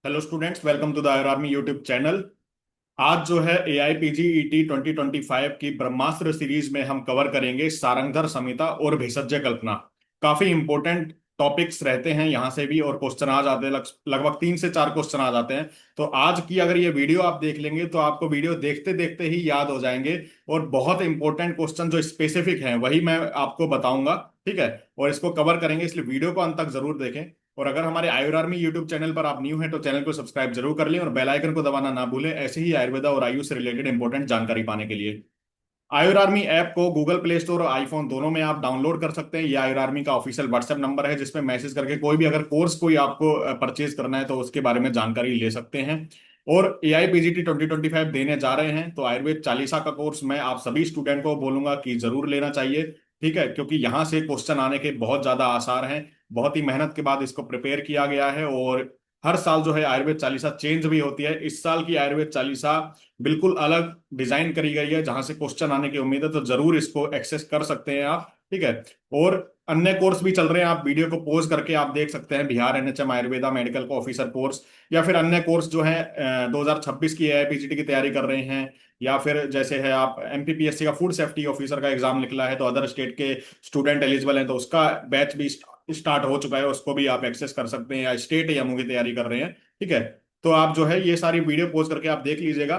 Hello students, welcome to the आयर army YouTube channel. आज जो है AIPGET 2025 की ब्रह्मास्त्र सीरीज में हम कवर करेंगे सारंगधर संहिता और भेषज कल्पना। काफी इंपॉर्टेंट टॉपिक्स रहते हैं यहाँ से भी, और क्वेश्चन आ जाते हैं। लगभग 3 से 4 क्वेश्चन आ जाते हैं। तो आज की अगर ये वीडियो आप देख लेंगे तो आपको वीडियो देखते देखते ही याद हो जाएंगे, और बहुत इंपॉर्टेंट क्वेश्चन जो स्पेसिफिक हैं वही मैं आपको बताऊंगा। ठीक है, और इसको कवर करेंगे, इसलिए वीडियो को अंत तक जरूर देखें। और अगर हमारे आयुर आर्मी यूट्यूब चैनल पर आप न्यू हैं तो चैनल को सब्सक्राइब जरूर कर लें और बेल आइकन को दबाना ना भूलें, ऐसे ही आयुर्वेदा और आयुष से रिलेटेड इंपॉर्टेंट जानकारी पाने के लिए। आयुर आर्मी ऐप को गूगल प्ले स्टोर और आईफोन दोनों में आप डाउनलोड कर सकते हैं। ये आयुर आर्मी का ऑफिशियल व्हाट्सएप नंबर है, जिसमें मैसेज करके कोई भी अगर कोर्स कोई आपको परचेज करना है तो उसके बारे में जानकारी ले सकते हैं। और AIPGT 2025 देने जा रहे हैं, तो आयुर्वेद चालीसा का कोर्स मैं आप सभी स्टूडेंट को बोलूंगा कि जरूर लेना चाहिए। ठीक है, क्योंकि यहाँ से क्वेश्चन आने के बहुत ज्यादा आसार हैं। बहुत ही मेहनत के बाद इसको प्रिपेयर किया गया है, और हर साल जो है आयुर्वेद चालीसा चेंज भी होती है। इस साल की आयुर्वेद चालीसा बिल्कुल अलग डिजाइन करी गई है, जहां से क्वेश्चन आने की उम्मीद है, तो जरूर इसको एक्सेस कर सकते हैं आप। ठीक है, और अन्य कोर्स भी चल रहे हैं, आप वीडियो को पॉज करके आप देख सकते हैं। बिहार NHM आयुर्वेदा मेडिकल का ऑफिसर कोर्स, या फिर अन्य कोर्स जो है 2026 की AIPGT की तैयारी कर रहे हैं, या फिर जैसे है आप MPPSC का फूड सेफ्टी ऑफिसर का एग्जाम निकला है तो अदर स्टेट के स्टूडेंट एलिजिबल हैं, तो उसका बैच भी स्टार्ट हो चुका है, उसको भी आप एक्सेस कर सकते हैं, या स्टेट या की तैयारी कर रहे हैं। ठीक है, तो आप जो है ये सारी वीडियो पोस्ट करके आप देख लीजिएगा।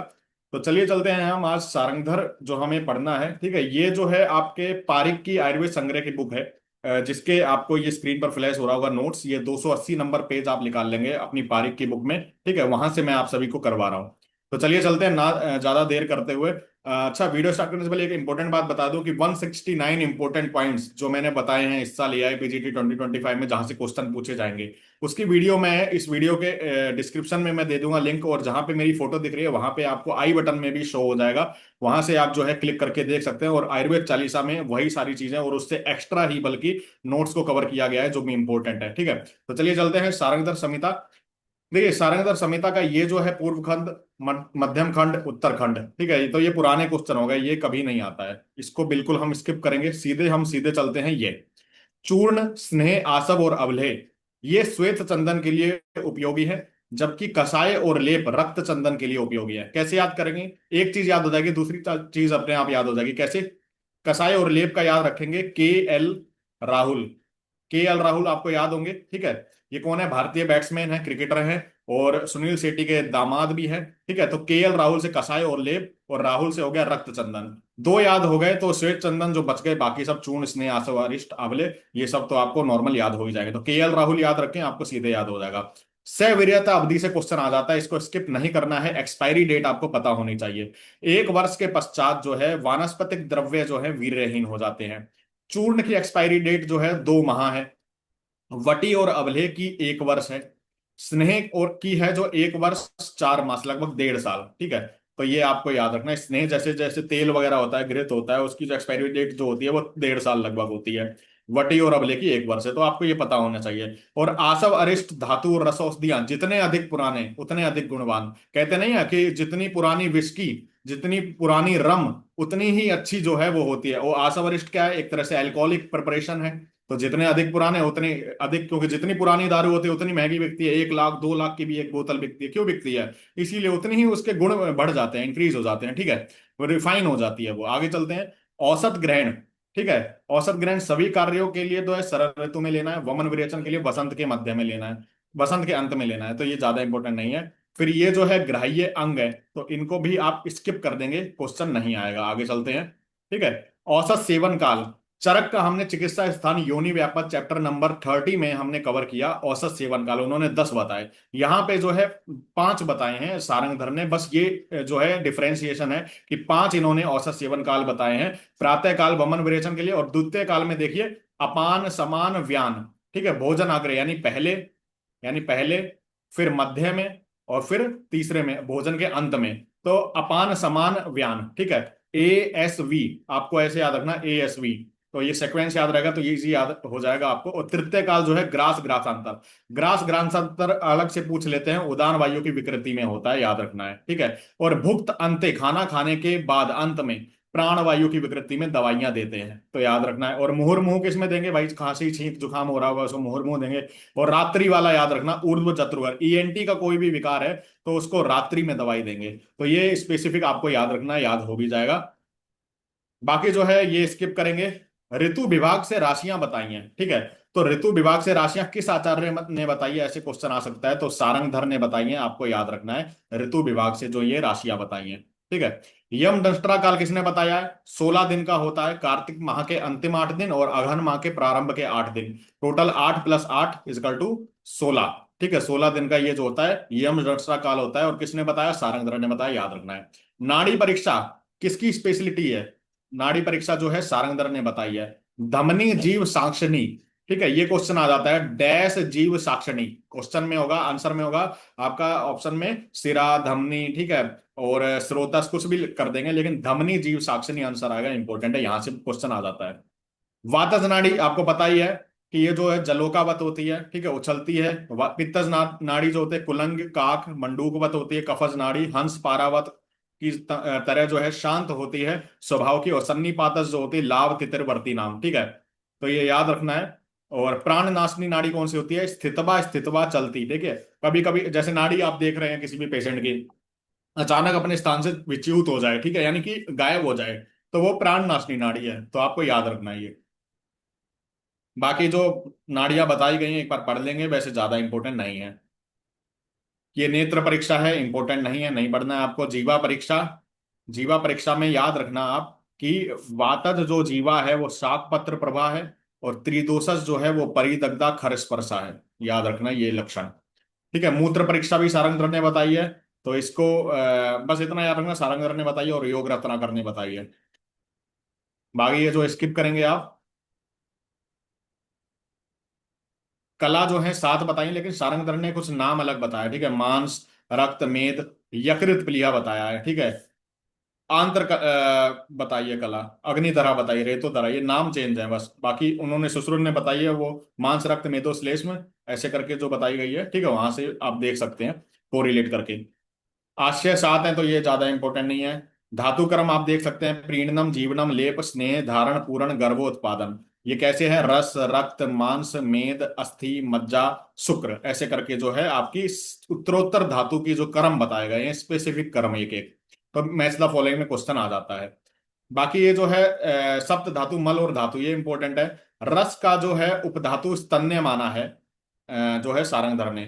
तो चलिए चलते हैं हम आज सारंगधर जो हमें पढ़ना है। ठीक है, ये जो है आपके पारिक की आयुर्वेद संग्रह की बुक है, जिसके आपको ये स्क्रीन पर फ्लैश हो रहा होगा नोट्स। ये 280 नंबर पेज आप निकाल लेंगे अपनी पारिक की बुक में। ठीक है, वहां से मैं आप सभी को करवा रहा हूँ। तो चलिए चलते हैं ना ज्यादा देर करते हुए। अच्छा, वीडियो स्टार्ट करने से पहले एक इंपॉर्टेंट बात बता दूं कि 169 इंपॉर्टेंट पॉइंट्स जो मैंने बताए हैं इस साल AIPGT 2025 में, जहां से क्वेश्चन पूछे जाएंगे, उसकी वीडियो मैं इस वीडियो के डिस्क्रिप्शन में मैं दे दूंगा लिंक, और जहां पे मेरी फोटो दिख रही है वहां पे आपको आई बटन में भी शो हो जाएगा। वहां से आप जो है क्लिक करके देख सकते हैं, और आयुर्वेद चालीसा में वही सारी चीजें और उससे एक्स्ट्रा ही बल्कि नोट्स को कवर किया गया है जो भी इंपॉर्टेंट है। ठीक है, तो चलिए चलते हैं सारंगधर संहिता। देखिए, सारंगधर संहिता का ये जो है पूर्व खंड, मध्यम खंड, उत्तर खंड। ठीक है, तो ये पुराने क्वेश्चन हो गए, ये कभी नहीं आता है, इसको बिल्कुल हम स्किप करेंगे। हम सीधे चलते हैं। ये चूर्ण, स्नेह, आसव और अवलेह, ये श्वेत चंदन के लिए उपयोगी है, जबकि कषाय और लेप रक्त चंदन के लिए उपयोगी है। कैसे याद करेंगे? एक चीज याद हो जाएगी, दूसरी चीज अपने आप याद हो जाएगी। कैसे? कषाय और लेप का याद रखेंगे KL राहुल। KL राहुल आपको याद होंगे। ठीक है, ये कौन है? भारतीय बैट्समैन है, क्रिकेटर है, और सुनील शेट्टी के दामाद भी है। ठीक है, तो KL राहुल से कसाय और लेप, और राहुल से हो गया रक्त चंदन। दो याद हो गए, तो श्वेत चंदन जो बच गए, बाकी सब चूर्ण, स्नेह, आसव, अरिष्ट, आंवले, ये सब तो आपको नॉर्मल याद हो ही जाएगा। तो KL राहुल याद रखें, आपको सीधे याद हो जाएगा। सविर्यता अवधि से क्वेश्चन आ जाता है, इसको स्किप नहीं करना है। एक्सपायरी डेट आपको पता होनी चाहिए। 1 वर्ष के पश्चात जो है वानस्पतिक द्रव्य जो है वीर्यहीन हो जाते हैं। चूर्ण की एक्सपायरी डेट जो है 2 माह है। वटी और अवलेह की 1 वर्ष है। स्नेह और की है जो 1 वर्ष 4 मास, लगभग 1.5 साल। ठीक है, तो ये आपको याद रखना है। स्नेह जैसे जैसे तेल वगैरह होता है, घृत होता है, उसकी जो एक्सपायरी डेट जो होती है वो 1.5 साल लगभग होती है। वटी और अवलेह की 1 वर्ष है, तो आपको ये पता होना चाहिए। और आसव, अरिष्ट, धातु और रस औषधियां जितने अधिक पुराने उतने अधिक गुणवान। कहते नहीं है कि जितनी पुरानी विस्की, जितनी पुरानी रम, उतनी ही अच्छी जो है वो होती है। वो आसव अरिष्ट क्या है? एक तरह से अल्कोहलिक प्रिपरेशन है। तो जितने अधिक पुराने उतने अधिक, क्योंकि जितनी पुरानी दारू होती है उतनी महंगी बिकती है। 1 लाख 2 लाख की भी एक बोतल बिकती है। क्यों बिकती है? इसीलिए उतनी ही उसके गुण बढ़ जाते हैं, इंक्रीज हो जाते हैं। ठीक है, वो रिफाइन हो जाती है वो। आगे चलते हैं। औसत ग्रहण। ठीक है, औसत ग्रहण सभी कार्यों के लिए तो है शरद ऋतु में लेना है, वमन विरेचन के लिए वसंत के मध्य में लेना है, वसंत के अंत में लेना है, तो ये ज्यादा इंपॉर्टेंट नहीं है। फिर ये जो है ग्राह्य अंग है, तो इनको भी आप स्किप कर देंगे, क्वेश्चन नहीं आएगा। आगे चलते हैं। ठीक है, औसत सेवन काल। चरक का हमने चिकित्सा स्थान योनि व्यापक चैप्टर नंबर 30 में हमने कवर किया। औसत सेवन काल उन्होंने 10 बताए, यहाँ पे जो है 5 बताए हैं सारंगधर ने। बस ये जो है डिफरेंशिएशन है कि 5 इन्होंने औसत सेवन काल बताए हैं। प्रातः काल वमन विरेचन के लिए, और द्वितीय काल में देखिए अपान, समान, व्यान। ठीक है, भोजन आग्रह यानी पहले, फिर मध्य में, और फिर तीसरे में भोजन के अंत में। तो अपान, समान, व्यान। ठीक है, ASV आपको ऐसे याद रखना, ASV। तो ये सीक्वेंस याद रहेगा तो ये इजी याद हो जाएगा आपको। और तृतीय काल जो है ग्रास ग्रासांतर। ग्रास ग्रासांतर अलग से पूछ लेते हैं, उदान वायु की विकृति में होता है, याद रखना है। ठीक है, और भुक्त अंत्य, खाना खाने के बाद अंत में, प्राणवायु की विकृति में दवाइयां देते हैं, तो याद रखना है। और मुहुर्मुहु किस में देंगे भाई, खांसी छींक जुकाम हो रहा होगा उसको मुहुर्मुहु देंगे। और रात्रि वाला याद रखना, ऊर्ध्व जत्रुवर, ईएनटी का कोई भी विकार है तो उसको रात्रि में दवाई देंगे। तो ये स्पेसिफिक आपको याद रखना है, याद हो भी जाएगा। बाकी जो है ये स्किप करेंगे। ऋतु विभाग से राशियां बताई हैं, ठीक है। तो ऋतु विभाग से राशियां किस आचार्य ने बताई है, ऐसे क्वेश्चन आ सकता है, तो सारंगधर ने बताई है, आपको याद रखना है ऋतु विभाग से जो ये राशियां बताई हैं, ठीक है। यम दंष्ट्रा काल किसने बताया है, 16 दिन का होता है, कार्तिक माह के अंतिम 8 दिन और अगहन माह के प्रारंभ के 8 दिन। टोटल 8 + 8 = 16, ठीक है। 16 दिन का ये जो होता है यम दंष्ट्रा काल होता है, और किसने बताया, सारंगधर ने बताया, याद रखना है। नाड़ी परीक्षा किसकी स्पेशलिटी है, नाड़ी परीक्षा जो है सारंगधर ने बताई है। धमनी जीव साक्षिणी, ठीक है। ये क्वेश्चन आ जाता है, डैश जीव साक्षिणी, क्वेश्चन में होगा, आंसर में होगा आपका ऑप्शन में सिरा धमनी, ठीक है, और स्रोतस कुछ भी कर देंगे, लेकिन धमनी जीव साक्षिणी आंसर आएगा, इंपॉर्टेंट है, यहां से क्वेश्चन आ जाता है। वातज नाड़ी आपको पता ही है कि ये जो है जलोकावत होती है, ठीक है, उछलती है। पित्तज नाड़ी जो होते हैं कुलंग काक मंडूकवत होती है। कफज नाड़ी हंस पारावत की तरह जो है शांत होती है स्वभाव की। और सन्निपातस जो होती है लाभ तितिरवर्ती नाम, ठीक है, तो ये याद रखना है। और प्राण नाशनी नाड़ी कौन सी होती है, स्थितवा, स्थितवा चलती, ठीक है। कभी कभी जैसे नाड़ी आप देख रहे हैं किसी भी पेशेंट की, अचानक अपने स्थान से विच्युत हो जाए, ठीक है, यानी कि गायब हो जाए, तो वो प्राण नाशनी नाड़ी है, तो आपको याद रखना है ये। बाकी जो नाड़ियां बताई गई हैं एक बार पढ़ लेंगे, वैसे ज्यादा इंपॉर्टेंट नहीं है। ये नेत्र परीक्षा है, इंपॉर्टेंट नहीं है, नहीं पढ़ना है आपको। जीवा परीक्षा, जीवा परीक्षा में याद रखना आप कि वातज जो जीवा है वो शाक पत्र प्रभा है, और त्रिदोषस जो है वो परिदग्धा खरस्पर्शा है, याद रखना ये लक्षण, ठीक है। मूत्र परीक्षा भी सारंगधर ने बताई है, तो इसको बस इतना याद रखना, सारंगधर ने बताई है और योग रत्नाकर ने बताई है। बाकी ये जो स्किप करेंगे आप, कला जो है 7 बताई, लेकिन सारंगधर ने कुछ नाम अलग बताया, ठीक है। मांस, रक्त, मेद, यकृत प्लीहा बताया है, ठीक है। बताइए कला, अग्निधरा बताइए, रेतोधरा, ये नाम चेंज है बस, बाकी उन्होंने ससुर ने बताई है वो मांस रक्त मेदो श्लेष्म ऐसे करके जो बताई गई है, ठीक है, वहां से आप देख सकते हैं कोरिलेट करके। आश्रय 7 है तो ये ज्यादा इंपॉर्टेंट नहीं है। धातु क्रम आप देख सकते हैं, प्रीणनम, जीवनम, लेप, स्नेह, धारण, पूरण, गर्भोत्पादन। ये कैसे है, रस, रक्त, मांस, मेद, अस्थि, मज्जा, शुक्र, ऐसे करके जो है आपकी उत्तरोत्तर धातु की जो क्रम बताए गए हैं, स्पेसिफिक क्रम एक एक, तो मैच द फॉलोइंग में क्वेश्चन आ जाता है। बाकी ये जो है सप्त धातु मल और धातु, ये इंपॉर्टेंट है। रस का जो है उपधातु स्तन्य माना है, जो है सारंगधर ने।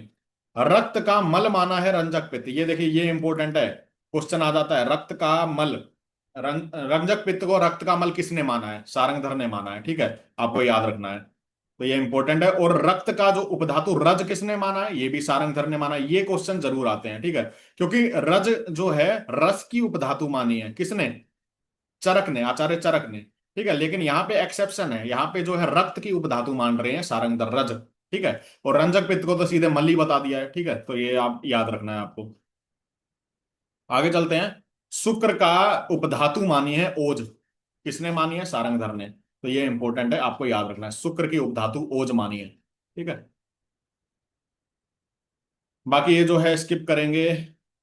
रक्त का मल माना है रंजक पित्त, ये देखिए ये इंपॉर्टेंट है, क्वेश्चन आ जाता है, रक्त का मल, रंजक पित्त को रक्त का मल किसने माना है, सारंगधर ने माना है, ठीक है, आपको याद रखना है, तो ये इंपॉर्टेंट है। और रक्त का जो उपधातु रज किसने माना है, ये भी सारंगधर ने माना है, ये क्वेश्चन जरूर आते हैं, ठीक है, क्योंकि रज जो है रस की उपधातु मानी है किसने, चरक ने, आचार्य चरक ने, ठीक है। लेकिन यहाँ पे एक्सेप्शन है, यहाँ पे जो है रक्त की उपधातु मान रहे हैं सारंगधर, रज, ठीक है। और रंजक पित्त को तो सीधे मल्ली बता दिया है, ठीक है, तो ये आप याद रखना है आपको। आगे चलते हैं। शुक्र का उपधातु मानी है ओज, किसने मानी है, सारंगधर ने, तो ये इंपॉर्टेंट है, आपको याद रखना है, शुक्र की उपधातु ओज मानी है, ठीक है। बाकी ये जो है स्किप करेंगे।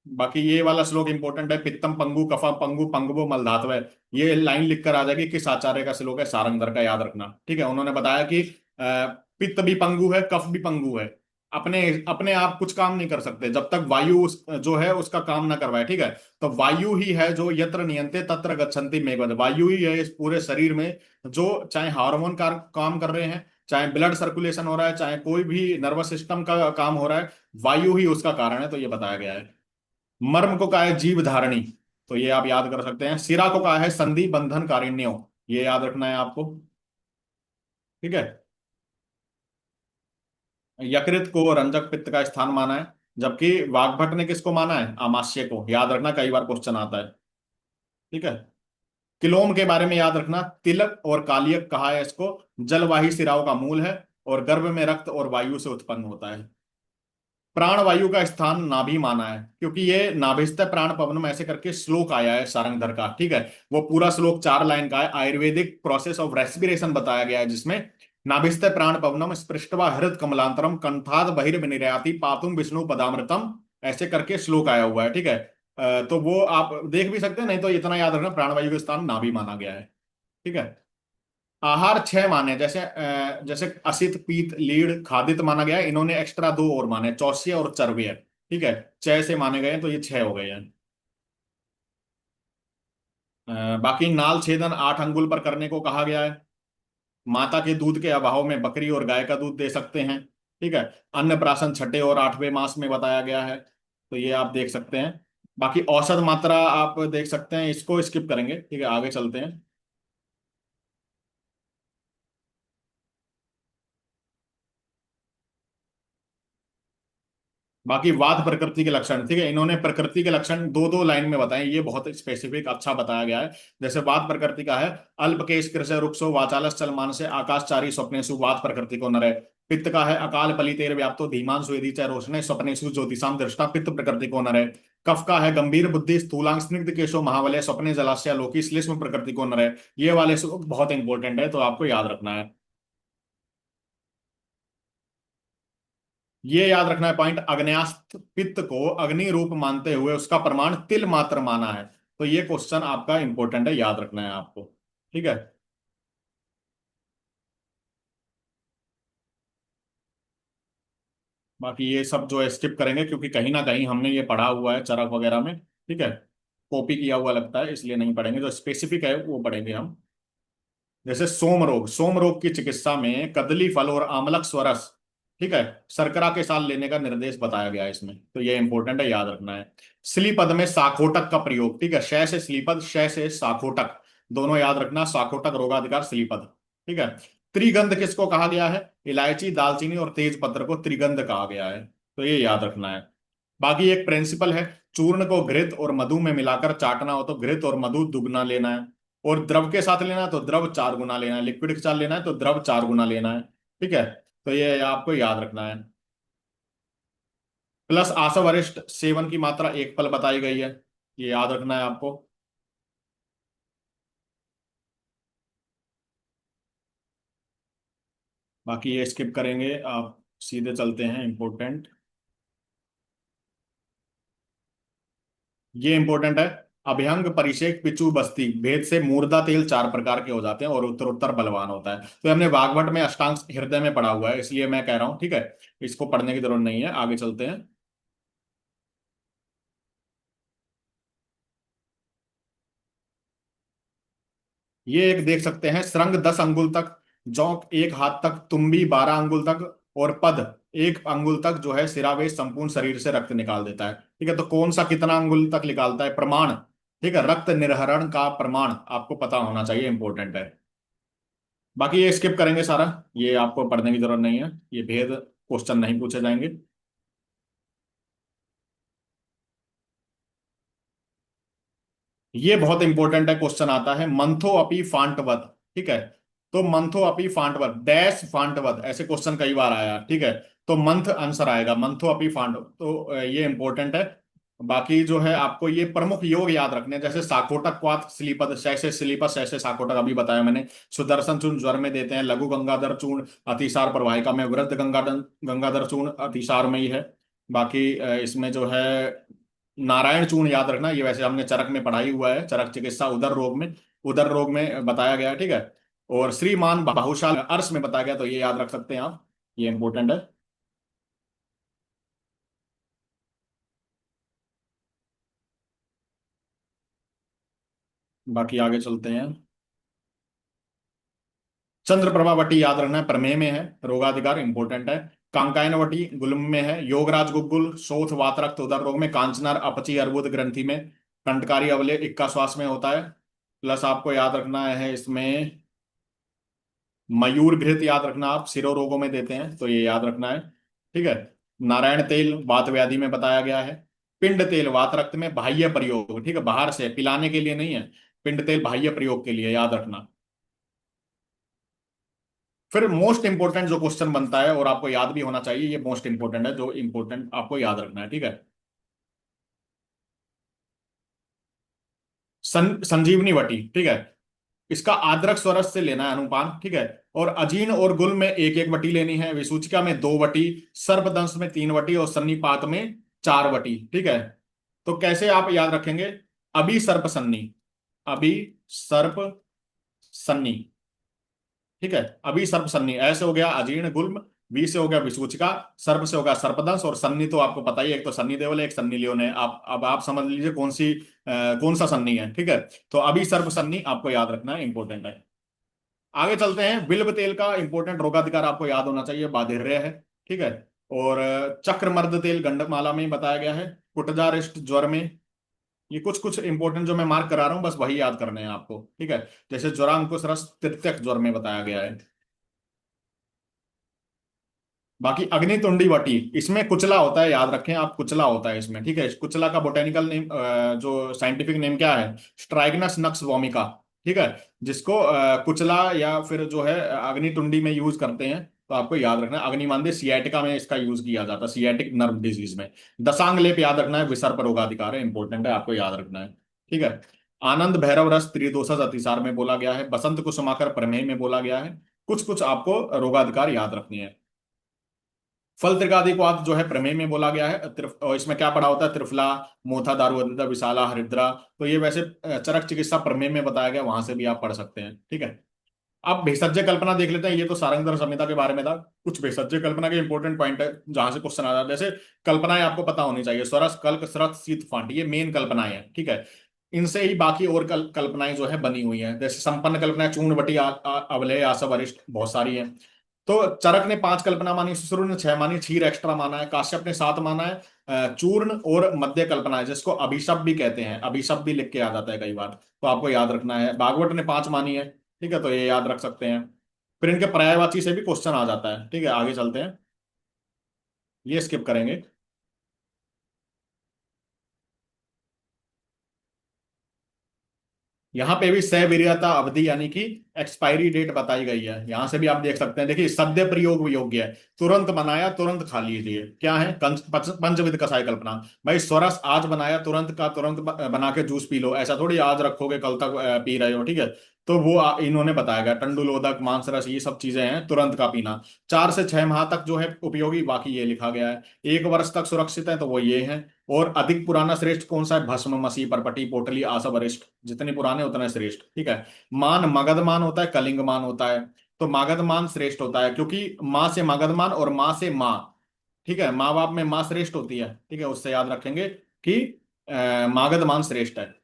बाकी ये वाला श्लोक इंपॉर्टेंट है, पित्तम पंगु कफा पंगु पंगवो मलधातव, ये लाइन लिखकर आ जाएगी, किस आचार्य का श्लोक है, सारंगधर का, याद रखना, ठीक है। उन्होंने बताया कि पित्त भी पंगु है, कफ भी पंगु है, अपने अपने आप कुछ काम नहीं कर सकते जब तक वायु जो है उसका काम ना करवाए, ठीक है। तो वायु ही है जो यत्र नियंते तत्र गच्छन्ति मेघवत, वायु ही है इस पूरे शरीर में जो, चाहे हार्मोन काम कर रहे हैं, चाहे ब्लड सर्कुलेशन हो रहा है, चाहे कोई भी नर्वस सिस्टम का काम हो रहा है, वायु ही उसका कारण है, तो ये बताया गया है। मर्म को कहा है जीव धारणी, तो ये आप याद कर सकते हैं। सिरा को कहा है संधि बंधन कारिण्यो, ये याद रखना है आपको, ठीक है। यकृत को रंजक पित्त का स्थान माना है, जबकि वाग्भट ने किसको माना है, आमाशय को, याद रखना, कई बार क्वेश्चन आता है, ठीक है। किलोम के बारे में याद रखना, तिलक और कालियक कहा है इसको, जलवाही सिराओं का मूल है, और गर्भ में रक्त और वायु से उत्पन्न होता है। प्राणवायु का स्थान नाभि माना है, क्योंकि ये नाभिस्थ प्राण पवनम ऐसे करके श्लोक आया है सारंगधर का, ठीक है। वो पूरा श्लोक 4 लाइन का है, आयुर्वेदिक प्रोसेस ऑफ रेस्पिरेशन बताया गया है, जिसमें नाभिस्थ प्राण पवनम स्पृष्टवा हृद कमलांतरम कंठाद बहिर्विनिरयाति पातुम विष्णु पदामृतम ऐसे करके श्लोक आया हुआ है, ठीक है। तो वो आप देख भी सकते हैं, नहीं तो इतना याद रखना प्राणवायु के स्थान नाभि माना गया है। ठीक है। आहार छह माने, जैसे जैसे असित पित्त लीड खादित माना गया है, इन्होंने एक्स्ट्रा दो और माने, चौष्य और चर्व्य। ठीक है। छह से माने गए हैं, तो ये छह हो गए हैं। बाकी नाल छेदन 8 अंगुल पर करने को कहा गया है। माता के दूध के अभाव में बकरी और गाय का दूध दे सकते हैं। ठीक है। अन्नप्राशन छठे और 8वें मास में बताया गया है, तो ये आप देख सकते हैं। बाकी औसत मात्रा आप देख सकते हैं, इसको स्किप करेंगे। ठीक है, आगे चलते हैं। बाकी वात प्रकृति के लक्षण, ठीक है, इन्होंने प्रकृति के लक्षण दो दो लाइन में बताए, ये बहुत स्पेसिफिक अच्छा बताया गया है। जैसे वात प्रकृति का है, अल्प केश कृश रुक्षो वाचालस चल मानसे आकाशचारी स्वप्नेषु वात प्रकृति को नरे। पित्त का है, अकाल पलितेर व्याप्तो धीमान सुवेदी च रोशने स्वप्नेषु ज्योतिषाम दृष्टा पित्त प्रकृति को नरे। कफ का है, गंभीर बुद्धि स्थूलांग स्निग्ध केशो महावलय स्वप्ने जलाशय लोकी श्लेष्म प्रकृति को नरे। ये वाले बहुत इंपॉर्टेंट है, तो आपको याद रखना है। ये याद रखना है पॉइंट, अग्न्यास्त्र पित्त को अग्नि रूप मानते हुए उसका प्रमाण तिल मात्र माना है। तो ये क्वेश्चन आपका इंपॉर्टेंट है, याद रखना है आपको। ठीक है। बाकी ये सब जो है स्किप करेंगे, क्योंकि कहीं ना कहीं हमने ये पढ़ा हुआ है चरक वगैरह में। ठीक है। कॉपी किया हुआ लगता है, इसलिए नहीं पढ़ेंगे, जो स्पेसिफिक है वो पढ़ेंगे हम। जैसे सोम रोग, सोम रोग की चिकित्सा में कदली फल और आमलक स्वरस, ठीक है, शर्करा के साथ लेने का निर्देश बताया गया है इसमें, तो ये इंपॉर्टेंट है, याद रखना है। श्लीपद में साखोटक का प्रयोग, ठीक है, शय से श्लीपद, शय से साखोटक, दोनों याद रखना, साखोटक रोगाधिकार श्लीपद। ठीक है। त्रिगंध किसको कहा गया है? इलायची, दालचीनी और तेज पत्र को त्रिगंध कहा गया है, तो ये याद रखना है। बाकी एक प्रिंसिपल है, चूर्ण को घृत और मधु में मिलाकर चाटना हो तो घृत और मधु दुगना लेना है, और द्रव के साथ लेना है तो द्रव 4 गुना लेना है, लिक्विड के साथ लेना है तो द्रव 4 गुना लेना है। ठीक है। तो ये आपको याद रखना है। प्लस आसव अरिष्ट सेवन की मात्रा 1 पल बताई गई है, ये याद रखना है आपको। बाकी ये स्किप करेंगे आप, सीधे चलते हैं इंपॉर्टेंट। ये इंपॉर्टेंट है, अभ्यंग परिषेक पिचू बस्ती भेद से मूर्धा तेल 4 प्रकार के हो जाते हैं और उत्तरोत्तर बलवान होता है, तो हमने वाग्भट में अष्टांग हृदय में पढ़ा हुआ है, इसलिए मैं कह रहा हूं। ठीक है। इसको पढ़ने की जरूरत नहीं है, आगे चलते हैं। ये एक देख सकते हैं, श्रृंग 10 अंगुल तक, जौंक 1 हाथ तक, तुम्बी 12 अंगुल तक, और पद 1 अंगुल तक जो है सिरावेश संपूर्ण शरीर से रक्त निकाल देता है। ठीक है, तो कौन सा कितना अंगुल तक निकालता है? प्रमाण। ठीक है, रक्त निर्हरण का प्रमाण आपको पता होना चाहिए, इंपॉर्टेंट है। बाकी ये स्किप करेंगे सारा, ये आपको पढ़ने की जरूरत नहीं है, ये भेद क्वेश्चन नहीं पूछे जाएंगे। ये बहुत इंपॉर्टेंट है, क्वेश्चन आता है, मंथो अपी फांटवत। ठीक है। तो मंथो अपी फांटवत डैश फांटवत, ऐसे क्वेश्चन कई बार आया। ठीक है। तो मंथ आंसर आएगा, मंथो अपी फांटवत, तो ये इंपॉर्टेंट है। बाकी जो है आपको ये प्रमुख योग याद रखने हैं, जैसे साकोटक क्वाथ स्लीपद, शैसे स्लीपद शैसे साकोटक, अभी बताया मैंने। सुदर्शन चूर्ण ज्वर में देते हैं, लघु गंगाधर चूर्ण अतिसार प्रवाहिका में, वृद्ध गंगाधर गंगाधर चूर्ण अतिसार में ही है। बाकी इसमें जो है नारायण चूर्ण याद रखना, ये वैसे हमने चरक में पढ़ाई हुआ है, चरक चिकित्सा उदर रोग में, उदर रोग में बताया गया है। ठीक है। और श्रीमान बाहुशाल अर्श में बताया गया, तो ये याद रख सकते हैं आप, ये इंपॉर्टेंट है। बाकी आगे चलते हैं। चंद्रप्रभावटी याद रखना है, प्रमेय में है, रोगाधिकार इंपॉर्टेंट है। कांकायनवटी गुल्म में है, योगराज गुग्गुल शोथ वातरक्त उदर रोग में, कांचनार अपची अर्बुद ग्रंथि में, कंटकारी अवले इक्का श्वास में होता है। प्लस आपको याद रखना है इसमें मयूर घृत याद रखना, आप सिरो रोगों में देते हैं, तो ये याद रखना है। ठीक है। नारायण तेल वात व्याधि में बताया गया है। पिंड तेल वात रक्त में बाह्य प्रयोग, ठीक है, बाहर से पिलाने के लिए नहीं है, पिंड तेल बाह्य प्रयोग के लिए, याद रखना। फिर मोस्ट इंपोर्टेंट जो क्वेश्चन बनता है और आपको याद भी होना चाहिए, ये मोस्ट इंपोर्टेंट है, जो इंपोर्टेंट आपको याद रखना है। ठीक है। संजीवनी वटी, ठीक है, इसका आद्रक स्वरस से लेना है अनुपान। ठीक है। और अजीन और गुल में एक एक वटी लेनी है, विसूचिका में 2 वटी, सर्पदंश में 3 वटी और सन्निपात में 4 वटी। ठीक है। तो कैसे आप याद रखेंगे? अभी सर्प सन्नी, अभी सर्प सन्नी, ठीक है। अभी सर्प सन्नी, ऐसे हो गया अजीर्ण गुल्म, बी से हो गया विसूचिका, सर्प से हो गया सर्पदंश, और सन्नी तो आपको पता ही है, एक तो सन्नी देओल है, एक सन्नी लियोन है। आप अब आप समझ लीजिए कौन सी कौन सा सन्नी है, ठीक है। तो अभी सर्प सन्नी आपको याद रखना है, इंपॉर्टेंट है। आगे चलते हैं। बिल्व तेल का इंपॉर्टेंट रोगाधिकार आपको याद होना चाहिए, बाधिर्य है, ठीक है। और चक्रमर्द तेल गंडकमाला में ही बताया गया है। कुटजारिष्ट ज्वर में, ये कुछ कुछ इंपॉर्टेंट जो मैं मार्क करा रहा हूं, बस वही याद करने हैं आपको, ठीक है। जैसे ज्वरांकुश रस तृतीयक ज्वर में बताया गया है। बाकी अग्नितुंडी वटी, इसमें कुचला होता है, याद रखें आप, कुचला होता है इसमें, ठीक है। कुचला का बोटेनिकल नेम, जो साइंटिफिक नेम क्या है? स्ट्राइगनस नक्स वोमिका, ठीक है। जिसको कुचला या फिर जो है अग्नितुंडी में यूज करते हैं। तो आपको याद रखना है, अग्निमांद्य सियाटिका में इसका यूज किया जाता है, सियाटिक नर्व डिजीज में। दसांग लेप याद रखना है, विसर्प रोगाधिकार है, इंपॉर्टेंट है, आपको याद रखना है, ठीक है। आनंद भैरव रस त्रिदोषज अतिसार में बोला गया है, बसंत कुसुमाकर प्रमेय में बोला गया है। कुछ कुछ आपको रोगाधिकार याद रखनी है। फल त्रिकादिक्वाद जो है प्रमेय में बोला गया है। और इसमें क्या पढ़ा होता है? त्रिफला, मोथा, दारुवधिता, विशाला, हरिद्रा। तो ये वैसे चरक चिकित्सा प्रमेय में बताया गया, वहां से भी आप पढ़ सकते हैं, ठीक है। अब भेषज कल्पना देख लेते हैं। ये तो सारंगधर संहिता के बारे में था। कुछ भेषज कल्पना के इंपॉर्टेंट पॉइंट है जहां से क्वेश्चन आ जाता है। जैसे कल्पनाएं आपको पता होनी चाहिए, स्वरस, कल्क, स्रत, शीत, फांट, ये मेन कल्पनाएं हैं, ठीक है। इनसे ही बाकी और कल्पनाएं जो है बनी हुई हैं। जैसे संपन्न कल्पनाएं चूर्णवटी, अवलय, आसव, अरिष्ट, बहुत सारी हैं। तो चरक ने 5 कल्पना मानी, सुश्रुत ने 6 मानी, क्षीर एक्स्ट्रा माना है, काश्यप ने 7 माना है। चूर्ण और मध्य कल्पना है, जिसको अभिशप भी कहते हैं, अभिशप भी लिख के आ जाता है कई बार, तो आपको याद रखना है। भागवत ने 5 मानी है, ठीक है, तो ये याद रख सकते हैं। फिर इनके पर्यायवाची से भी क्वेश्चन आ जाता है, ठीक है। आगे चलते हैं, ये स्किप करेंगे। यहाँ पे भी सविर्यता अवधि यानी कि एक्सपायरी डेट बताई गई है, यहां से भी आप देख सकते हैं। देखिए, सद्य प्रयोग योग्य है, तुरंत बनाया तुरंत खा लीजिए, क्या है? पंचविध कसाय कल्पना। भाई स्वरस आज बनाया, तुरंत का तुरंत बना के जूस पी लो, ऐसा थोड़ी आज रखोगे कल तक पी रहे हो, ठीक है। तो वो इन्होंने बताया गया, टंडुलोदक, मांसरस, ये सब चीजें हैं तुरंत का पीना। 4 से 6 माह तक जो है उपयोगी, बाकी ये लिखा गया है। 1 वर्ष तक सुरक्षित है, तो वो ये है। और अधिक पुराना श्रेष्ठ कौन सा है? भस्म, मसी, परपटी, पोटली, आसव, अरिष्ट, जितने पुराने उतने श्रेष्ठ, ठीक है। मान मगध मान होता है, कलिंग मान होता है। तो मागध मान श्रेष्ठ होता है, क्योंकि माँ से मगध मान और माँ से माँ, ठीक है, माँ बाप में माँ श्रेष्ठ होती है, ठीक है, उससे याद रखेंगे कि मागध मान श्रेष्ठ है।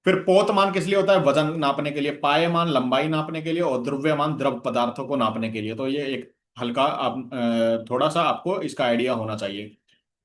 फिर पोतमान किस लिए होता है? वजन नापने के लिए। पायमान लंबाई नापने के लिए, और द्रव्यमान द्रव पदार्थों को नापने के लिए। तो ये एक हल्का थोड़ा सा आपको इसका आइडिया होना चाहिए।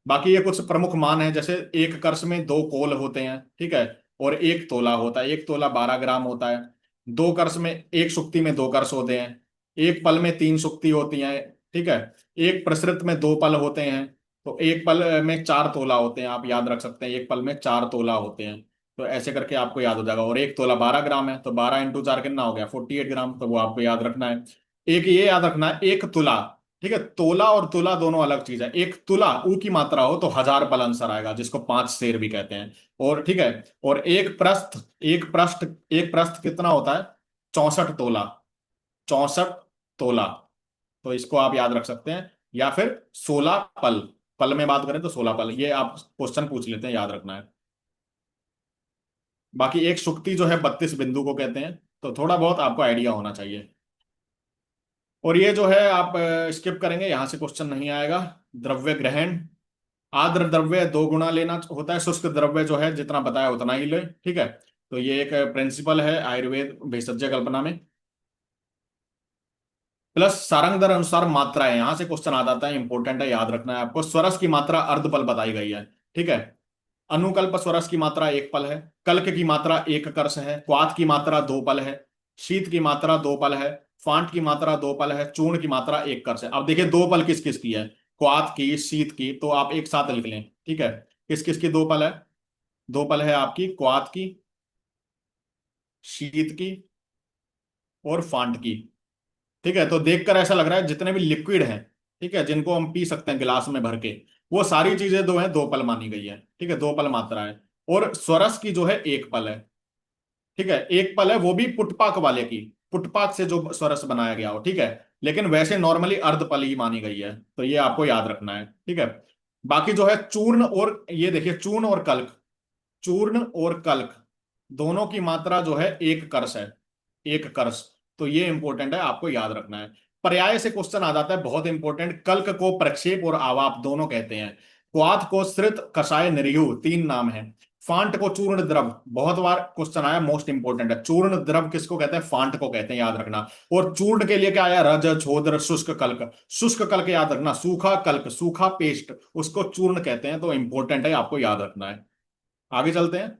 बाकी ये कुछ प्रमुख मान है, जैसे 1 कर्ष में 2 कोल होते हैं, ठीक है। और 1 तोला होता है, 1 तोला 12 ग्राम होता है। 2 कर्ष में, 1 सुक्ति में 2 कर्ष होते हैं। 1 पल में 3 सुक्ति होती हैं, ठीक है। 1 प्रसृत में 2 पल होते हैं। तो 1 पल में 4 तोला होते हैं, आप याद रख सकते हैं, 1 पल में 4 तोला होते हैं। तो ऐसे करके आपको याद हो जाएगा। और 1 तोला 12 ग्राम है, तो 12 × 4 कितना हो गया? 48 ग्राम। तो वो आपको याद रखना है। एक ये याद रखना है, 1 तुला, ठीक है। तोला और तुला दोनों अलग चीज है। 1 तुला ऊ की मात्रा हो तो 1000 पल आंसर आएगा, जिसको 5 शेर भी कहते हैं। और ठीक है। और 1 पृष्ठ कितना होता है? 64 तोला, 64 तोला। तो इसको आप याद रख सकते हैं। या फिर 16 पल, पल में बात करें तो 16 पल, ये आप क्वेश्चन पूछ लेते हैं, याद रखना है। बाकी एक सुक्ति जो है 32 बिंदु को कहते हैं, तो थोड़ा बहुत आपको आइडिया होना चाहिए। और ये जो है आप स्किप करेंगे, यहां से क्वेश्चन नहीं आएगा। द्रव्य ग्रहण, आर्द्र द्रव्य 2 गुना लेना होता है, शुष्क द्रव्य जो है जितना बताया उतना ही ले, ठीक है। तो ये एक प्रिंसिपल है आयुर्वेद भेषज कल्पना में। प्लस सारंग दर अनुसार मात्रा है, यहां से क्वेश्चन आ जाता है, इंपॉर्टेंट है, याद रखना है आपको। स्वरस की मात्रा अर्धपल बताई गई है, ठीक है। अनुकल्प स्वरस की मात्रा 1 पल है। कल्क की मात्रा 1 कर्ष है। क्वात की मात्रा 2 पल है। शीत की मात्रा 2 पल है। फांट की मात्रा 2 पल है। चूर्ण की मात्रा 1 कर्ष है। अब देखिए 2 पल किस किस की है? क्वात की, शीत की, तो आप एक साथ लिख लें, ठीक है। किस किस की 2 पल है? 2 पल है आपकी क्वात की, शीत की, और फांट की, ठीक है। तो देखकर ऐसा लग रहा है जितने भी लिक्विड हैं, ठीक है, जिनको हम पी सकते हैं गिलास में भर के, वो सारी चीजें दो हैं, 2 पल मानी गई है, ठीक है, 2 पल मात्रा है। और स्वरस की जो है 1 पल है, ठीक है। 1 पल है, वो भी पुटपाक वाले की, पुटपाक से जो स्वरस बनाया गया हो, ठीक है। लेकिन वैसे नॉर्मली अर्धपल ही मानी गई है, तो ये आपको याद रखना है, ठीक है। बाकी जो है चूर्ण, और ये देखिए चूर्ण और कल्क, चूर्ण और कल्क दोनों की मात्रा जो है एक कर्ष है, एक कर्ष। तो ये इंपॉर्टेंट है, आपको याद रखना है। पर्याय से क्वेश्चन आ जाता है, बहुत इंपॉर्टेंट। कल्क को प्रक्षेप और आवाप दोनों कहते हैं। क्वाथ को श्रित, कषाय, निर्यु तीन नाम है। फांट को चूर्ण द्रव, बहुत बार क्वेश्चन आया, मोस्ट इंपॉर्टेंट है। चूर्ण द्रव किसको कहते हैं? फांट को कहते हैं, याद रखना। और चूर्ण के लिए क्या आया? रज, छोद्र, शुष्क कल्क। शुष्क कल्क याद रखना, सूखा कल्क, सूखा पेस्ट, उसको चूर्ण कहते हैं। तो इंपॉर्टेंट है, आपको याद रखना है। आगे चलते हैं।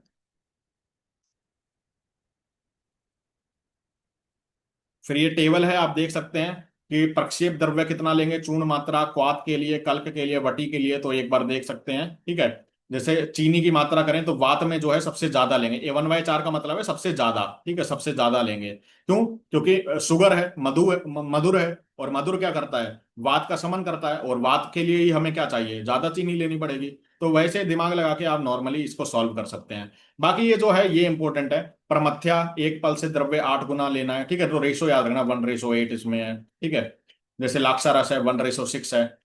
फिर ये टेबल है, आप देख सकते हैं कि प्रक्षेप द्रव्य कितना लेंगे, चूर्ण मात्रा, क्वाथ के लिए, कल्क के लिए, वटी के लिए। तो एक बार देख सकते हैं, ठीक है। जैसे चीनी की मात्रा करें तो वात में जो है सबसे ज्यादा लेंगे, A1/4 का मतलब है सबसे ज्यादा, ठीक है, सबसे ज्यादा लेंगे। क्यों? क्योंकि शुगर है, मधुर है। और मधुर क्या करता है? वात का शमन करता है, और वात के लिए ही हमें क्या चाहिए? ज्यादा चीनी लेनी पड़ेगी। तो वैसे दिमाग लगा के आप नॉर्मली इसको सॉल्व कर सकते हैं। बाकी ये जो है ये इंपॉर्टेंट है। प्रमथ्या, एक पल से द्रव्य 8 गुना लेना है, ठीक है। तो रेशो याद रखना, 1:8 इसमें है, ठीक है। जैसे लाक्षारस है, 1:6 है।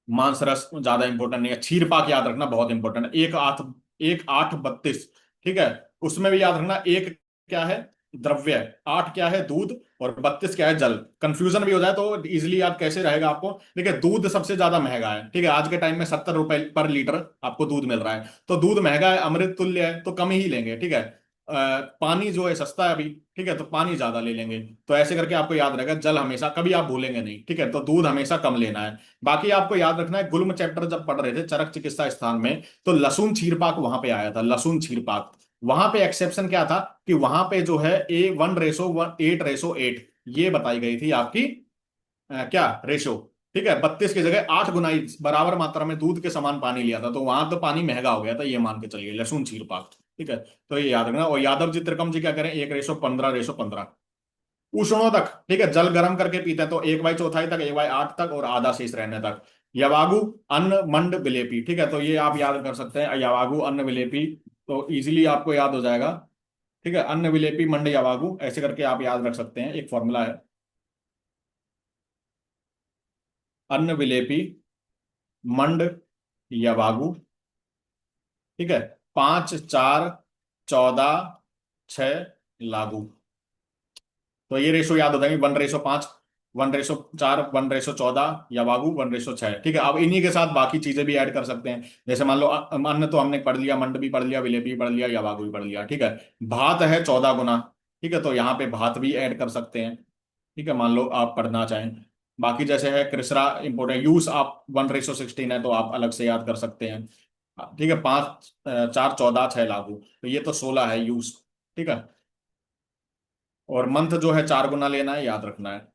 मांस रस ज्यादा इंपॉर्टेंट नहीं है। क्षीर पाक याद रखना, बहुत इंपॉर्टेंट है। 1:8, 1:8, 32, ठीक है। उसमें भी याद रखना, एक क्या है? द्रव्य है। 8 क्या है? दूध। और 32 क्या है? जल। कंफ्यूजन भी हो जाए तो इजिली याद कैसे रहेगा आपको? देखिए, दूध सबसे ज्यादा महंगा है, ठीक है। आज के टाइम में 70 रुपए पर लीटर आपको दूध मिल रहा है। तो दूध महंगा है, अमृत तुल्य है, तो कम ही लेंगे, ठीक है। पानी जो है सस्ता है अभी, ठीक है, तो पानी ज्यादा ले लेंगे। तो ऐसे करके आपको याद रहेगा, जल हमेशा, कभी आप भूलेंगे नहीं, ठीक है। तो दूध हमेशा कम लेना है। बाकी आपको याद रखना है, गुल्म चैप्टर जब पढ़ रहे थे चरक चिकित्सा स्थान में, तो लहसुन क्षीरपाक वहां पे आया था, लहसुन क्षीरपाक। वहां पे एक्सेप्शन क्या था कि वहां पे जो है A1:8 ये बताई गई थी आपकी, क्या रेशो, ठीक है। 32 की जगह 8 गुना ही बराबर मात्रा में दूध के समान पानी लिया था, तो वहां तो पानी महंगा हो गया था, ये मान के चलिए, लहसुन क्षीरपाक, ठीक है। तो ये याद रखना। और यादव जी, त्रिकम जी क्या करें? 1:15:15। उष्णों तक, ठीक है, जल गर्म करके पीते हैं, तो 1/4 तक, 1/8 तक, और आधा शेष रहने तक। यवागु, अन्न, मंड, विलेपी, ठीक है। तो ये आप याद कर सकते हैं, यवागु, अन्न, विलेपी। तो इजीली आपको याद हो जाएगा, ठीक है। अन्न, विलेपी, मंड, यवागु, ऐसे करके आप याद रख सकते हैं। एक फॉर्मूला है, अन्न, विलेपी, मंड, यवागु, ठीक है। 5, 4, 14, 6 लागू। तो ये रेशो याद हो जाएंगे, 1:5, 1:4, 1:14, या बाबू 1:6, ठीक है। अब इन्हीं के साथ बाकी चीजें भी ऐड कर सकते हैं। जैसे मान लो अन्न तो हमने पढ़ लिया, मंड भी पढ़ लिया, विलेप भी पढ़ लिया, या बागु भी पढ़ लिया, ठीक है। भात है 14 गुना, ठीक है, तो यहाँ पे भात भी ऐड कर सकते हैं, ठीक है, मान लो आप पढ़ना चाहें। बाकी जैसे है कृसरा इंपोर्टेंट, यूज आप 1:16 है, तो आप अलग से याद कर सकते हैं, ठीक है। 5, 4, 14, 6 लागू, तो ये तो 16 है यूज, ठीक है। और मंथ जो है 4 गुना लेना है, याद रखना है।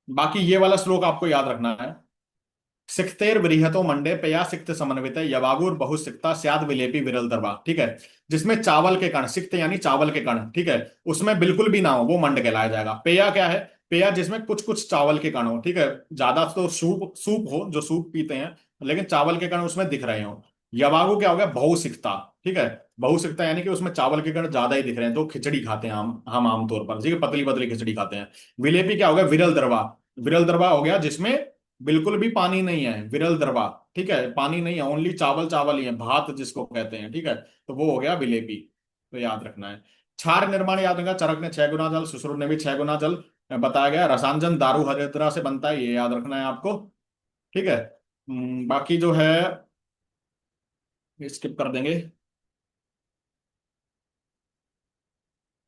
बाकी ये वाला श्लोक आपको याद रखना है। सिक्तेर बृहतो मंडे पया सिक्त समन्वित यवागुर बहुसिक्ता स्याद विलेपी विरल दरबा, ठीक है। जिसमें चावल के कण, सिक्त यानी चावल के कण, ठीक है, उसमें बिल्कुल भी ना हो, वो मंड कहलाया जाएगा। पेया क्या है? पेया जिसमें कुछ कुछ चावल के कण हो, ठीक है। ज्यादा तो सूप सूप हो, जो सूप पीते हैं, लेकिन चावल के कण उसमें दिख रहे हो। यवागु क्या हो गया? बहुसिक्ता, ठीक है। बहुसिक्ता यानी कि उसमें चावल के कण ज्यादा ही दिख रहे हैं, तो खिचड़ी खाते हैं हम आमतौर पर, ठीक है, पतली पतली खिचड़ी खाते हैं। विलेपी क्या हो गया? विरल दरबा। विरल दरबा हो गया जिसमें बिल्कुल भी पानी नहीं है, विरल दरबा, ठीक है, पानी नहीं है, ओनली चावल चावल ही है, भात जिसको कहते हैं, ठीक है। तो वो हो गया विलेपी। तो याद रखना है। क्षार निर्माण याद रखना, चरक ने 6 गुना जल, सुश्रुत ने भी 6 गुना जल बताया गया। रसांजन दारू हरिद्रा से बनता है, ये याद रखना है आपको, ठीक है। बाकी जो है स्किप कर देंगे।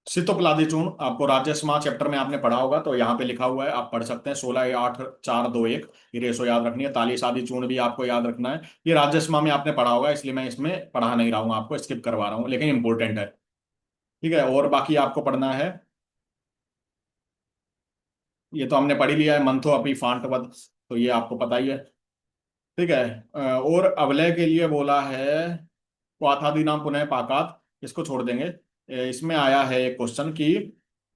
सितोपलादी चूर्ण आपको राजस्मा चैप्टर में आपने पढ़ा होगा, तो यहाँ पे लिखा हुआ है, आप पढ़ सकते हैं। 16, 8, 4, 2, 1 ये रेशो याद रखनी है। ताली आदि चूर्ण भी आपको याद रखना है। ये राजस्मा में आपने पढ़ा होगा, इसलिए मैं इसमें पढ़ा नहीं रहा हूँ, आपको स्किप करवा रहा हूँ, लेकिन इंपॉर्टेंट है, ठीक है। और बाकी आपको पढ़ना है, ये तो हमने पढ़ ही लिया है, मंथो अपनी फांट वध, तो ये आपको पता ही है, ठीक है। और अवलय के लिए बोला है, क्वाथादि नाम पुनः पाकात, इसको छोड़ देंगे। इसमें आया है एक क्वेश्चन कि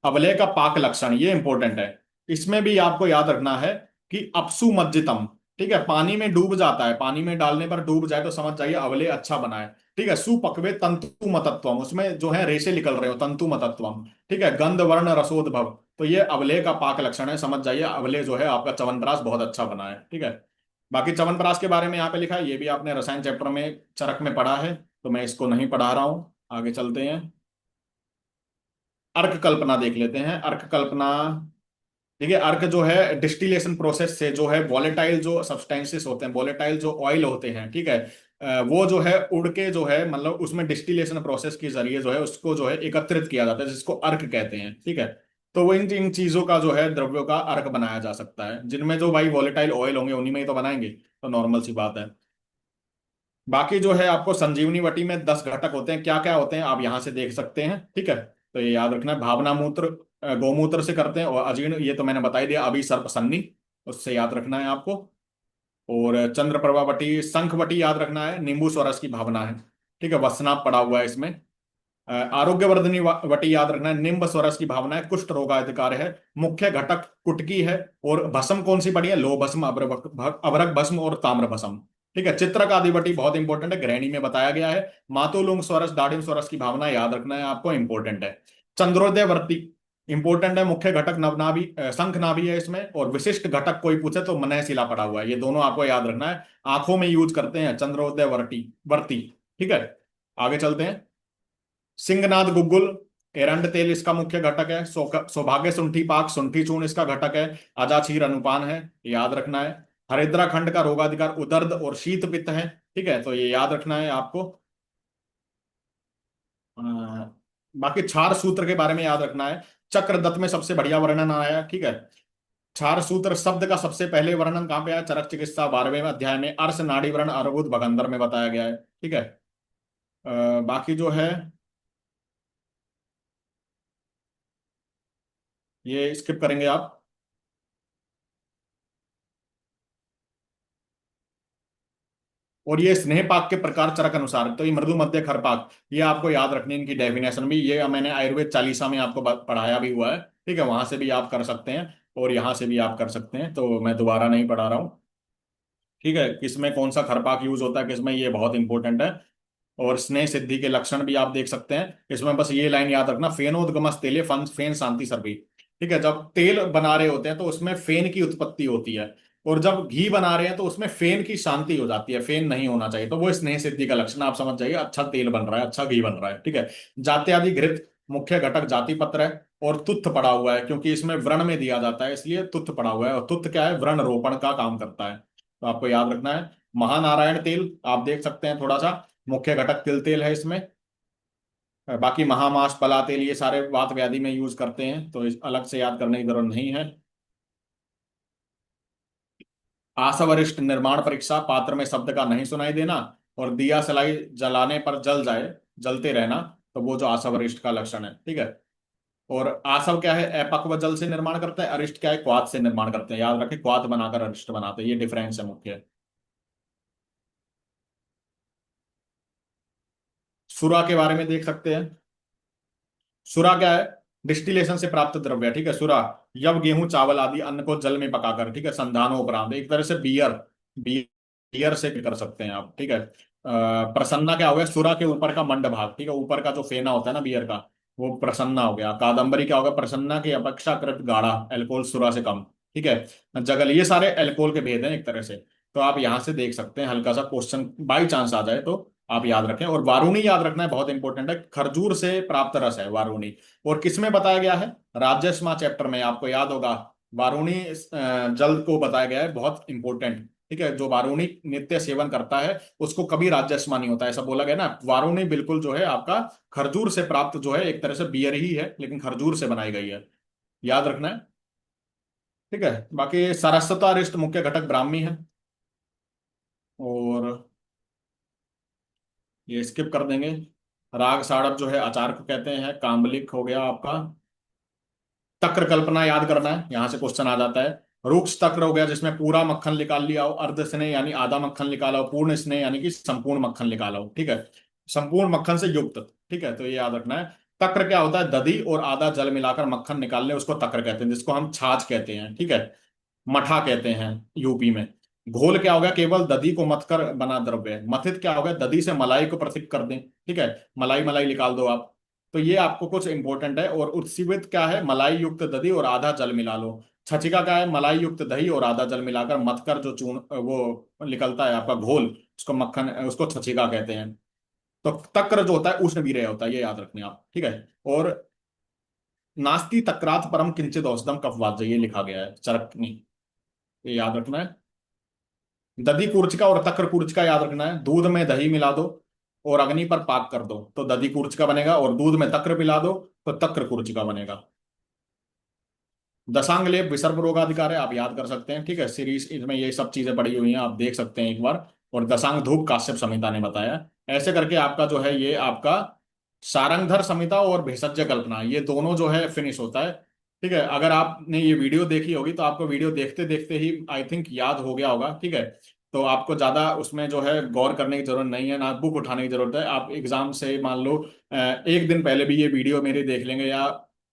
अवलय का पाक लक्षण, ये इंपॉर्टेंट है। इसमें भी आपको याद रखना है कि अपसु मज्जितम, ठीक है, पानी में डूब जाता है, पानी में डालने पर डूब जाए तो समझ जाइए अवलय अच्छा बना है, ठीक है। सुपक्वे तंतु मतत्वम, उसमें जो है रेशे निकल रहे हो, तंतु मतत्वम, ठीक है। गंध वर्ण रसोद्भव, तो ये अवलय का पाक लक्षण है, समझ जाइए अवलय जो है आपका च्यवनप्राश बहुत अच्छा बना है, ठीक है। बाकी च्यवनप्राश के बारे में यहाँ पे लिखा है, ये भी आपने रसायन चैप्टर में चरक में पढ़ा है, तो मैं इसको नहीं पढ़ा रहा हूँ। आगे चलते हैं। अर्क कल्पना देख लेते हैं। अर्क कल्पना, देखिए अर्क जो है डिस्टिलेशन प्रोसेस से जो है वॉलेटाइल जो सब्सटेंसेस होते हैं, वॉलेटाइल जो ऑयल होते हैं, ठीक है, वो जो है उड़ के जो है मतलब उसमें डिस्टिलेशन प्रोसेस के जरिए जो है उसको जो है एकत्रित किया जाता है, जिसको अर्क कहते हैं, ठीक है। तो वो इन इन चीजों का जो है द्रव्यों का अर्क बनाया जा सकता है, जिनमें जो भाई वॉलेटाइल ऑयल होंगे उन्हीं में ही तो बनाएंगे, तो नॉर्मल सी बात है। बाकी जो है आपको संजीवनी वटी में 10 घटक होते हैं, क्या क्या होते हैं आप यहाँ से देख सकते हैं, ठीक है। तो ये याद रखना है, भावना मूत्र गौमूत्र से करते हैं, और अजीर्ण ये तो मैंने बता ही दिया अभी, सर्प सन्नी, उससे याद रखना है आपको। और चंद्र वटी, शंख वटी याद रखना है, नींबू स्वरस की भावना है, ठीक है, वसनाप पड़ा हुआ है इसमें। आरोग्यवर्धनी वटी याद रखना है, निम्ब स्वरस की भावना है, कुष्ठ रोगाधिकार है, मुख्य घटक कुटकी है। और भस्म कौन सी पड़ी है, लो भस्म, अभ्रक भस्म और ताम्र भस्म, ठीक है। चित्रक आदि वटी बहुत इंपॉर्टेंट है, गृहिणी में बताया गया है। मातुलुंग स्वरस, दाडिम स्वरस की भावना याद रखना है आपको, इंपॉर्टेंट है। चंद्रोदय वर्ती इंपॉर्टेंट है, मुख्य घटक नवनाभि शंख नाभि है इसमें, और विशिष्ट घटक कोई पूछे तो मनयशिला पड़ा हुआ है, ये दोनों आपको याद रखना है। आंखों में यूज करते हैं चंद्रोदय वर्ती वर्ती, ठीक है। आगे चलते हैं। सिंहनाद गुग्गुल, एरंड तेल इसका मुख्य घटक है। सौभाग्य सुंठी पाक, सुंठी चूर्ण इसका घटक है। अजाचीर अनुपान है, याद रखना है। हरिद्रा खंड का रोगाधिकार उदर्द और शीत पित्त है, ठीक है, तो ये याद रखना है आपको। अ, बाकी क्षार सूत्र के बारे में याद रखना है। चक्रदत्त में सबसे बढ़िया वर्णन आया है, ठीक है। क्षार सूत्र शब्द का सबसे पहले वर्णन कहाँ पे आया, चरक चिकित्सा 12वें अध्याय में अर्श नाड़ी व्रण अर्बुद भगंदर में बताया गया है, ठीक है। बाकी जो है ये स्किप करेंगे आप। और ये स्नेह पाक के प्रकार चरक अनुसार, तो ये मृदु मध्य खरपाक, ये आपको याद रखनी है, इनकी डेफिनेशन भी ये मैंने आयुर्वेद चालीसा में आपको पढ़ाया भी हुआ है, ठीक है, वहां से भी आप कर सकते हैं और यहाँ से भी आप कर सकते हैं, तो मैं दोबारा नहीं पढ़ा रहा हूँ, ठीक है। किसमें कौन सा खरपाक यूज होता है किसमें, ये बहुत इंपॉर्टेंट है। और स्नेह सिद्धि के लक्षण भी आप देख सकते हैं इसमें, बस ये लाइन याद रखना, फेनोदगमस तेले फन फेन शांति सर्वी, ठीक है। जब तेल बना रहे होते हैं तो उसमें फेन की उत्पत्ति होती है, और जब घी बना रहे हैं तो उसमें फेन की शांति हो जाती है, फेन नहीं होना चाहिए, तो वो स्नेह सिद्धि का लक्षण आप समझ जाइए, अच्छा तेल बन रहा है, अच्छा घी बन रहा है, ठीक है। जाति आदि घृत मुख्य घटक जाति पत्र है। और तुत्थ पड़ा हुआ है, क्योंकि इसमें व्रण में दिया जाता है इसलिए तुत्थ पड़ा हुआ है, और तुत्थ क्या है, व्रण रोपण का काम करता है, तो आपको याद रखना है। महानारायण तेल आप देख सकते हैं थोड़ा सा, मुख्य घटक तिल तेल है इसमें। बाकी महामास पला तेल ये सारे वात व्याधि में यूज करते हैं, तो इस अलग से याद करने की जरूरत नहीं है। आसवरिष्ट निर्माण परीक्षा, पात्र में शब्द का नहीं सुनाई देना, और दिया सलाई जलाने पर जल जाए, जलते रहना, तो वो जो आसवरिष्ट का लक्षण है, ठीक है। और आसव क्या है, अपक्व जल से निर्माण करता है, अरिष्ट क्या है, क्वाथ से निर्माण करते हैं, याद रखें, क्वाथ बनाकर अरिष्ट बनाते हैं, ये डिफरेंस है मुख्य। सुरा के बारे में देख सकते हैं। सुरा क्या है, डिस्टिलेशन से प्राप्त द्रव्य, ठीक है, सुरा। यव गेहूं चावल आदि अन्न को जल में पकाकर, ठीक है, संधानों उपरांत, एक तरह से बियर, बियर से भी कर सकते हैं आप, ठीक है। प्रसन्ना क्या हो गया, सुरा के ऊपर का मंड भाग, ठीक है, ऊपर का जो फेना होता है ना बियर का, वो प्रसन्ना हो गया। कादंबरी क्या होगा, प्रसन्ना की अपेक्षाकृत गाढ़ा, अल्कोहल सुरा से कम, ठीक है। जगल, ये सारे अल्कोहल के भेद हैं एक तरह से, तो आप यहां से देख सकते हैं, हल्का सा क्वेश्चन बाई चांस आ जाए तो आप याद रखें। और वारुणी याद रखना है, बहुत इंपॉर्टेंट है, खरजूर से प्राप्त रस है वारुणी। और किसमें बताया गया है, राजस्मा चैप्टर में, आपको याद होगा, वारुणी जल को बताया गया है, बहुत इंपॉर्टेंट, ठीक है। जो वारुणी नित्य सेवन करता है उसको कभी राजस्मा नहीं होता, ऐसा बोला गया ना। वारुणी बिल्कुल जो है आपका खरजूर से प्राप्त जो है, एक तरह से बियर ही है लेकिन खरजूर से बनाई गई है, याद रखना है, ठीक है। बाकी सरस्वता रिष्ट मुख्य घटक ब्राह्मी है। और ये स्किप कर देंगे। राग साड़प जो है अचार को कहते हैं, काम्बलिक हो गया आपका। तक्र कल्पना याद करना है, यहां से क्वेश्चन आ जाता है। रूक्ष तक्र हो गया जिसमें पूरा मक्खन निकाल लिया हो, अर्ध स्नेह यानी आधा मक्खन निकाला हो, पूर्ण स्नेह यानी कि संपूर्ण मक्खन निकाला हो, ठीक है, संपूर्ण मक्खन से युक्त, ठीक है, तो ये याद रखना है। तक्र क्या होता है, दधी और आधा जल मिलाकर मक्खन निकालने, उसको तक्र कहते हैं, जिसको हम छाछ कहते हैं, ठीक है, मठा कहते हैं यूपी में। घोल क्या होगा, केवल दधी को मथ कर बना द्रव्य। मथित क्या होगा, दधी से मलाई को पृथक कर दें, ठीक है, मलाई मलाई निकाल दो आप, तो ये आपको कुछ इंपॉर्टेंट है। और उत्सीवित क्या है, मलाई युक्त दधी और आधा जल मिला लो। छचिका का है मलाई युक्त दही और आधा जल मिलाकर मथ कर जो चूर्ण वो निकलता है आपका घोल, उसको मक्खन, उसको छचिका कहते हैं। तो तक्र जो होता है उष्ण वीर्य होता है, ये याद रखने आप, ठीक है। और नास्ति तक्रात परम किंचित औषधम कफवात, ये लिखा गया है चरकनी, ये याद रखना है। दधि कूर्चिका और तक्र कूर्चिका याद रखना है। दूध में दही मिला दो और अग्नि पर पाक कर दो तो दधि कूर्चिका बनेगा, और दूध में तक्र मिला दो तो तक्र कूर्चिका बनेगा। दशांग लेप विसर्प रोगाधिकार है, आप याद कर सकते हैं, ठीक है, सीरीज इसमें ये सब चीजें पड़ी हुई हैं, आप देख सकते हैं एक बार। और दशांग धूप काश्यप संहिता ने बताया। ऐसे करके आपका जो है ये आपका सारंगधर संहिता और भेषज कल्पना, ये दोनों जो है फिनिश होता है। ठीक है, अगर आपने ये वीडियो देखी होगी तो आपको वीडियो देखते देखते ही आई थिंक याद हो गया होगा, ठीक है। तो आपको ज्यादा उसमें जो है गौर करने की जरूरत नहीं है, ना बुक उठाने की जरूरत है। आप एग्जाम से मान लो एक दिन पहले भी ये वीडियो मेरी देख लेंगे, या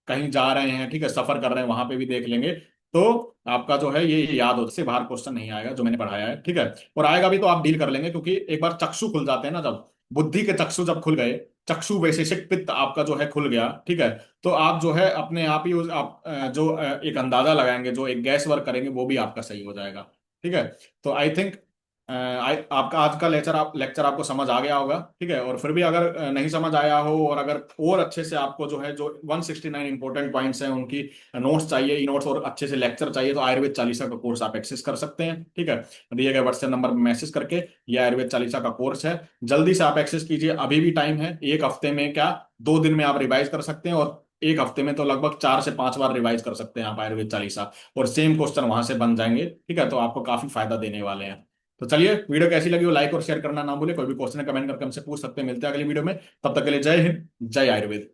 कहीं जा रहे हैं, ठीक है, सफर कर रहे हैं, वहां पे भी देख लेंगे, तो आपका जो है ये याद हो, से बाहर क्वेश्चन नहीं आएगा जो मैंने पढ़ाया है, ठीक है। और आएगा भी तो आप डील कर लेंगे, क्योंकि एक बार चक्षु खुल जाते हैं ना, जब बुद्धि के चक्षु जब खुल गए, चक्षु वैशेषिक पित्त आपका जो है खुल गया, ठीक है, तो आप जो है अपने आप ही आप जो एक अंदाजा लगाएंगे, जो एक गैस वर्क करेंगे, वो भी आपका सही हो जाएगा, ठीक है। तो आई थिंक आपका आज का लेक्चर आपको समझ आ गया होगा, ठीक है। और फिर भी अगर नहीं समझ आया हो, और अगर और अच्छे से आपको जो है जो 169 इंपॉर्टेंट पॉइंट्स हैं उनकी नोट्स चाहिए, ई नोट्स, और अच्छे से लेक्चर चाहिए, तो आयुर्वेद चालीसा का कोर्स आप एक्सेस कर सकते हैं, ठीक है। दिए गए व्हाट्सएप नंबर पर मैसेज करके, ये आयुर्वेद चालीसा का कोर्स है, जल्दी से आप एक्सेस कीजिए, अभी भी टाइम है। एक हफ्ते में क्या, 2 दिन में आप रिवाइज कर सकते हैं, और एक हफ्ते में तो लगभग 4 से 5 बार रिवाइज कर सकते हैं आप आयुर्वेद चालीसा, और सेम क्वेश्चन वहां से बन जाएंगे, ठीक है। तो आपको काफी फायदा देने वाले हैं। तो चलिए, वीडियो कैसी लगी वो लाइक और शेयर करना ना भूले, कोई भी क्वेश्चन है कमेंट करके हमसे पूछ सकते हैं। मिलते हैं अगली वीडियो में, तब तक के लिए जय हिंद, जय आयुर्वेद।